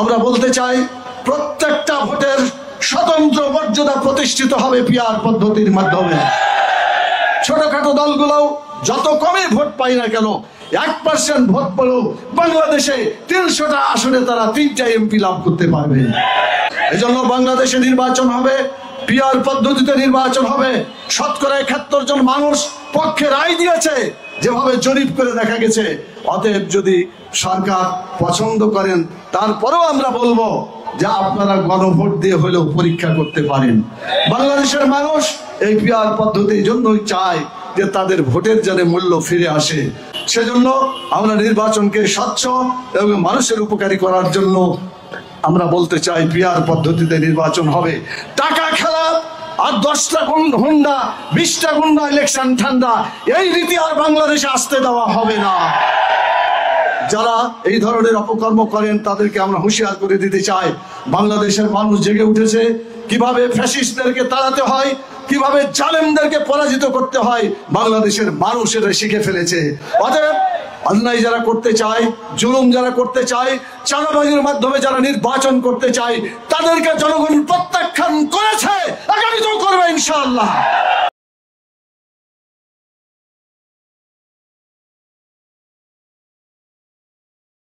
আমরা বলতে চাই প্রত্যেকটা ভোটের স্বতন্ত্র মর্যাদা প্রতিষ্ঠিত হবে পিআর পদ্ধতির মাধ্যমে। ছোটখাটো দলগুলো যত কমই ভোট পায় না কেন, 1% ভোট পেলেও বাংলাদেশে 300টা আসনে তারা 3টা এমপি লাভ করতে পারবে। এজন্য বাংলাদেশে নির্বাচন হবে, পিআর পদ্ধতিতে নির্বাচন হবে। শতকরা 71 জন মানুষ পক্ষে রায় দিয়েছে, যেভাবে জরিপ করে দেখা গেছে। অতএব যদি সরকার পছন্দ করেন, তারপরেও আমরা বলবো যে আপনারা গণভোট দিয়ে হলেও পরীক্ষা করতে পারেন। বাংলাদেশের মানুষ এই পিআর পদ্ধতির জন্যই চায় যে তাদের ভোটের যেন মূল্য ফিরে আসে। সেজন্য আমরা নির্বাচনকে স্বচ্ছ এবং মানুষের উপকারী করার জন্য আমরা বলতে চাই পিআর পদ্ধতিতে নির্বাচন হবে। টাকা খেলা আর 10টা হুন্ডা 20টা গুন্ডা ইলেকশন ঠান্ডা, এই রীতি আর বাংলাদেশে আসতে দেওয়া হবে না। যারা এই ধরনের অপকর্ম করেন তাদেরকে আমরা হুঁশিয়ার করে দিতে চাই, বাংলাদেশের মানুষ জেগে উঠেছে। কিভাবে ফ্যাসিস্টদেরকে তাড়াতে হয়, কিভাবে জালেমদেরকে পরাজিত করতে হয়, বাংলাদেশের মানুষ এটা শিখে ফেলেছে। অতএব অন্যায় যারা করতে চায়, জুলুম যারা করতে চায়, চাঁদাবাজির মাধ্যমে যারা নির্বাচন করতে চায়, তাদেরকে জনগণ প্রত্যাখ্যান করেছে, আগামীতেও করবে ইনশাআল্লাহ।